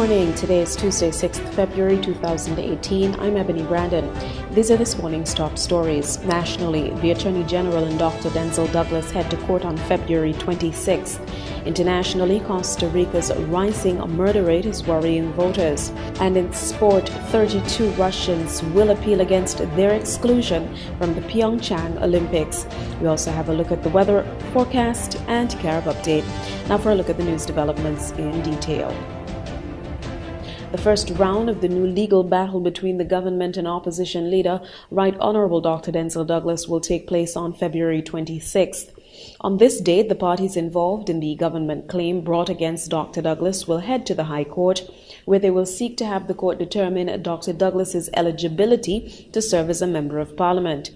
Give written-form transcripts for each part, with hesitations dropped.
morning. Today is Tuesday, 6th February 2018. I'm Ebony Brandon. These are this morning's top stories. Nationally, the Attorney General and Dr. Denzel Douglas head to court on February 26th. Internationally, Costa Rica's rising murder rate is worrying voters. And in sport, 32 Russians will appeal against their exclusion from the Pyeongchang Olympics. We also have a look at the weather forecast and Carib update. Now for a look at the news developments in detail. The first round of the new legal battle between the government and opposition leader, Right Honorable Dr. Denzel Douglas, will take place on February 26th. On this date, the parties involved in the government claim brought against Dr. Douglas will head to the High Court, where they will seek to have the court determine Dr. Douglas's eligibility to serve as a member of Parliament.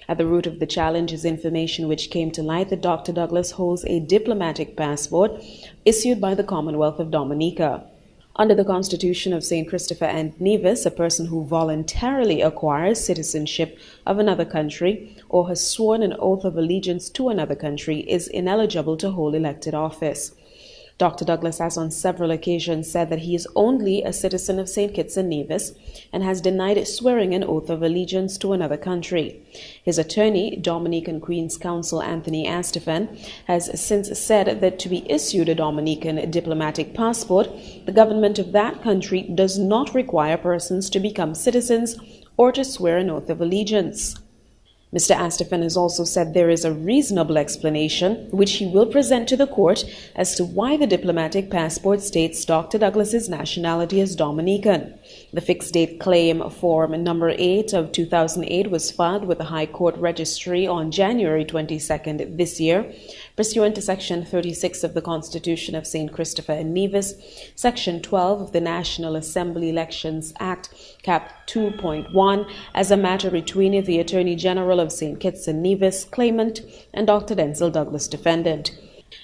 At the root of the challenge is information which came to light that Dr. Douglas holds a diplomatic passport issued by the Commonwealth of Dominica. Under the Constitution of St. Christopher and Nevis, a person who voluntarily acquires citizenship of another country or has sworn an oath of allegiance to another country is ineligible to hold elected office. Dr. Douglas has on several occasions said that he is only a citizen of St. Kitts and Nevis and has denied swearing an oath of allegiance to another country. His attorney, Dominican Queen's Counsel Anthony Astephen, has since said that to be issued a Dominican diplomatic passport, the government of that country does not require persons to become citizens or to swear an oath of allegiance. Mr. Astephen has also said there is a reasonable explanation, which he will present to the court, as to why the diplomatic passport states Dr. Douglas's nationality as Dominican. The fixed date claim, form number 8 of 2008, was filed with the High Court Registry on January 22nd this year, pursuant to Section 36 of the Constitution of St. Christopher and Nevis, Section 12 of the National Assembly Elections Act, Cap 2.1, as a matter between the Attorney General of St. Kitts and Nevis, claimant, and Dr. Denzel Douglas, defendant.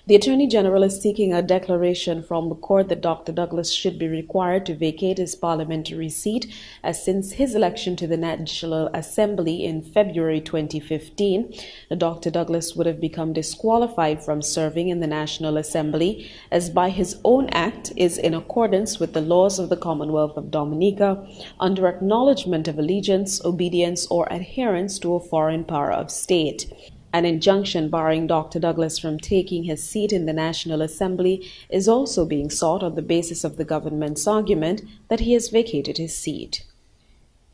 The Attorney General is seeking a declaration from the court that Dr. Douglas should be required to vacate his parliamentary seat, as since his election to the National Assembly in February 2015, Dr. Douglas would have become disqualified from serving in the National Assembly, as by his own act is in accordance with the laws of the Commonwealth of Dominica, under acknowledgement of allegiance, obedience, or adherence to a foreign power of state. An injunction barring Dr. Douglas from taking his seat in the National Assembly is also being sought on the basis of the government's argument that he has vacated his seat.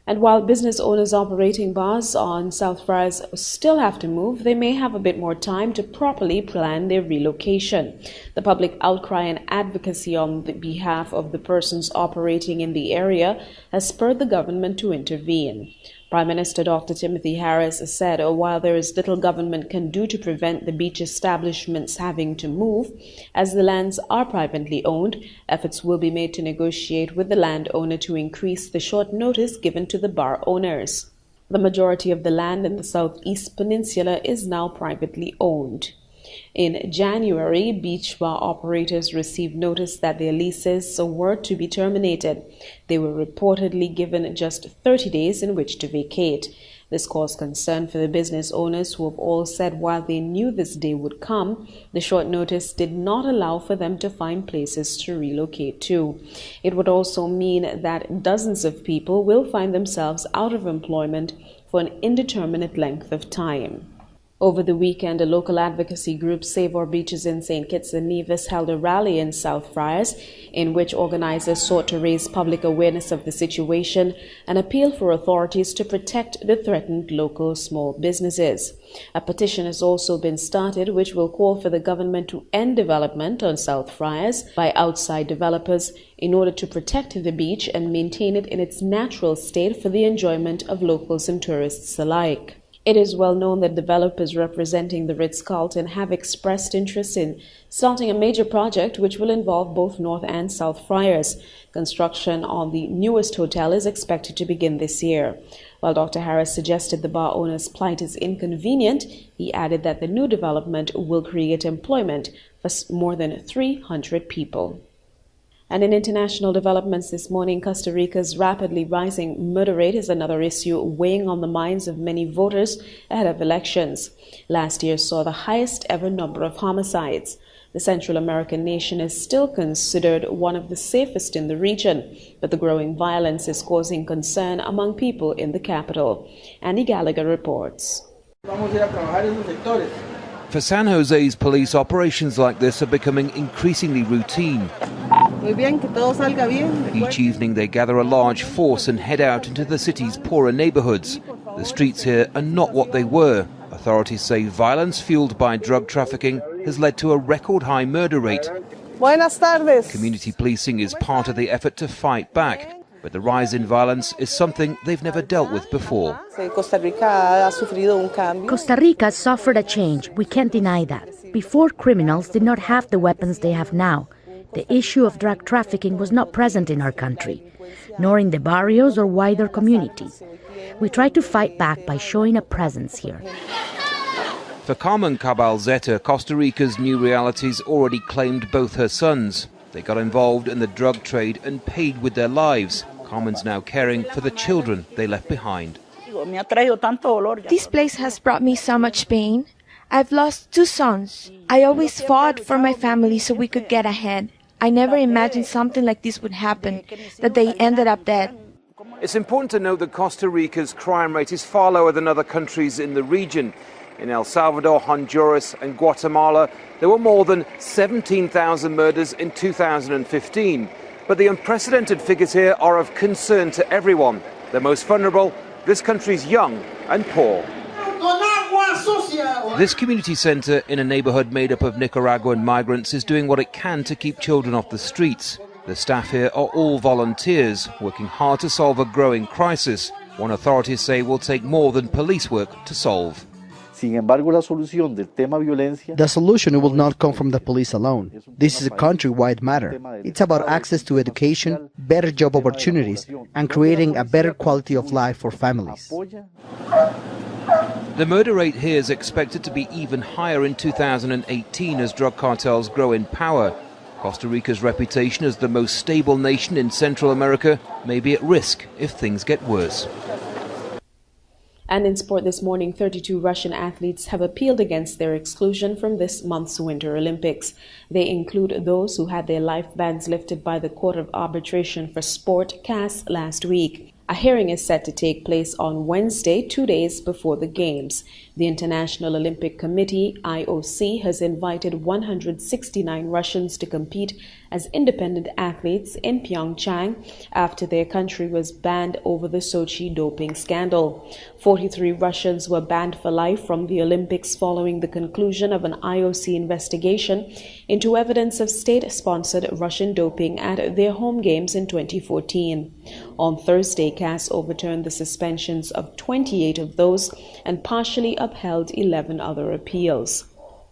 And while business owners operating bars on South Friars still have to move, they may have a bit more time to properly plan their relocation. The public outcry and advocacy on the behalf of the persons operating in the area has spurred the government to intervene. Prime Minister Dr. Timothy Harris said, while there is little government can do to prevent the beach establishments having to move, as the lands are privately owned, efforts will be made to negotiate with the landowner to increase the short notice given to the bar owners. The majority of the land in the Southeast Peninsula is now privately owned. In January, beach bar operators received notice that their leases were to be terminated. They were reportedly given just 30 days in which to vacate. This caused concern for the business owners, who have all said while they knew this day would come, the short notice did not allow for them to find places to relocate to. It would also mean that dozens of people will find themselves out of employment for an indeterminate length of time. Over the weekend, a local advocacy group, Save Our Beaches in St. Kitts and Nevis, held a rally in South Friars in which organizers sought to raise public awareness of the situation and appeal for authorities to protect the threatened local small businesses. A petition has also been started which will call for the government to end development on South Friars by outside developers in order to protect the beach and maintain it in its natural state for the enjoyment of locals and tourists alike. It is well known that developers representing the Ritz-Carlton have expressed interest in starting a major project which will involve both North and South Friars. Construction on the newest hotel is expected to begin this year. While Dr. Harris suggested the bar owner's plight is inconvenient, he added that the new development will create employment for more than 300 people. And in international developments this morning, Costa Rica's rapidly rising murder rate is another issue weighing on the minds of many voters ahead of elections. Last year saw the highest ever number of homicides. The Central American nation is still considered one of the safest in the region, but the growing violence is causing concern among people in the capital. Andy Gallagher reports. For San Jose's police, operations like this are becoming increasingly routine. Each evening they gather a large force and head out into the city's poorer neighborhoods. The streets here are not what they were. Authorities say violence fueled by drug trafficking has led to a record-high murder rate. Buenas tardes. Community policing is part of the effort to fight back, but the rise in violence is something they've never dealt with before. Costa Rica suffered a change. We can't deny that. Before, criminals did not have the weapons they have now. The issue of drug trafficking was not present in our country, nor in the barrios or wider communities. We try to fight back by showing a presence here. For Carmen Cabalzeta, Costa Rica's new realities already claimed both her sons. They got involved in the drug trade and paid with their lives. Carmen's now caring for the children they left behind. This place has brought me so much pain. I've lost 2 sons. I always fought for my family so we could get ahead. I never imagined something like this would happen, that they ended up dead. It's important to note that Costa Rica's crime rate is far lower than other countries in the region. In El Salvador, Honduras and Guatemala, there were more than 17,000 murders in 2015. But the unprecedented figures here are of concern to everyone. The most vulnerable, this country's young and poor. This community centre in a neighbourhood made up of Nicaraguan migrants is doing what it can to keep children off the streets. The staff here are all volunteers, working hard to solve a growing crisis, one authorities say will take more than police work to solve. The solution will not come from the police alone. This is a countrywide matter. It's about access to education, better job opportunities, and creating a better quality of life for families. The murder rate here is expected to be even higher in 2018 as drug cartels grow in power. Costa Rica's reputation as the most stable nation in Central America may be at risk if things get worse. And in sport this morning, 32 Russian athletes have appealed against their exclusion from this month's Winter Olympics. They include those who had their life bans lifted by the Court of Arbitration for Sport, CAS, last week. A hearing is set to take place on Wednesday, 2 days before the Games. The International Olympic Committee, IOC, has invited 169 Russians to compete as independent athletes in Pyeongchang after their country was banned over the Sochi doping scandal. 43 Russians were banned for life from the Olympics following the conclusion of an IOC investigation into evidence of state-sponsored Russian doping at their home games in 2014. On Thursday, CAS overturned the suspensions of 28 of those and partially upheld 11 other appeals.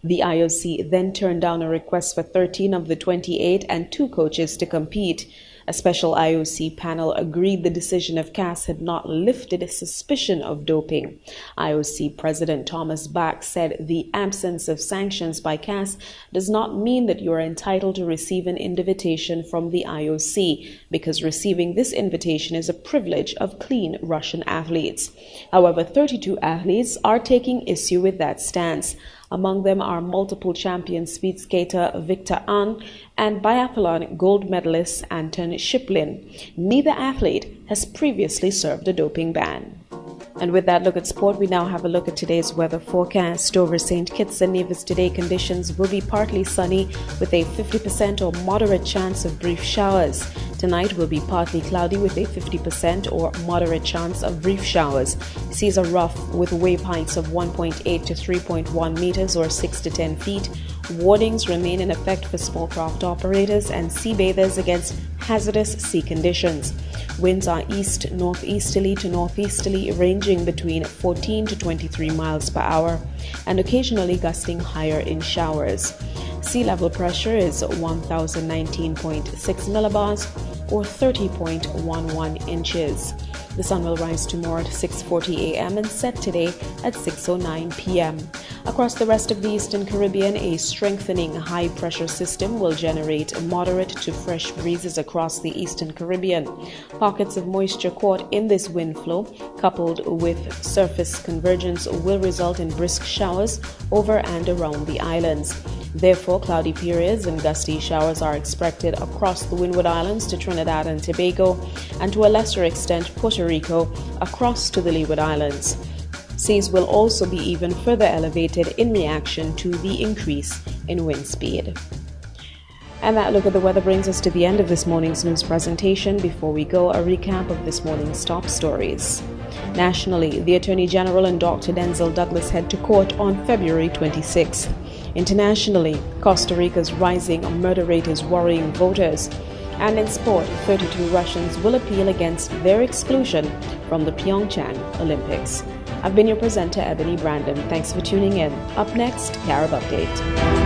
The IOC then turned down a request for 13 of the 28 and 2 coaches to compete. A special IOC panel agreed the decision of CAS had not lifted a suspicion of doping. IOC President Thomas Bach said the absence of sanctions by CAS does not mean that you are entitled to receive an invitation from the IOC, because receiving this invitation is a privilege of clean Russian athletes. However, 32 athletes are taking issue with that stance. Among them are multiple champion speed skater Victor An and biathlon gold medalist Anton Shiplin. Neither athlete has previously served a doping ban. And with that look at sport, we now have a look at today's weather forecast. Over St. Kitts and Nevis today, conditions will be partly sunny with a 50% or moderate chance of brief showers. Tonight will be partly cloudy with a 50% or moderate chance of brief showers. Seas are rough with wave heights of 1.8 to 3.1 meters or 6 to 10 feet. Warnings remain in effect for small craft operators and sea bathers against hazardous sea conditions. Winds are east northeasterly to northeasterly, ranging between 14 to 23 miles per hour and occasionally gusting higher in showers. Sea level pressure is 1019.6 millibars or 30.11 inches. The sun will rise tomorrow at 6:40 a.m. and set today at 6:09 p.m. Across the rest of the Eastern Caribbean, a strengthening high-pressure system will generate moderate to fresh breezes across the Eastern Caribbean. Pockets of moisture caught in this wind flow, coupled with surface convergence, will result in brisk showers over and around the islands. Therefore, cloudy periods and gusty showers are expected across the Windward Islands to Trinidad and Tobago, and to a lesser extent Puerto Rico across to the Leeward Islands. Seas will also be even further elevated in reaction to the increase in wind speed. And that look at the weather brings us to the end of this morning's news presentation. Before we go, a recap of this morning's top stories. Nationally, the Attorney General and Dr. Denzel Douglas head to court on February 26th. Internationally, Costa Rica's rising murder rate is worrying voters. And in sport, 32 Russians will appeal against their exclusion from the Pyeongchang Olympics. I've been your presenter, Ebony Brandon. Thanks for tuning in. Up next, Carib Update.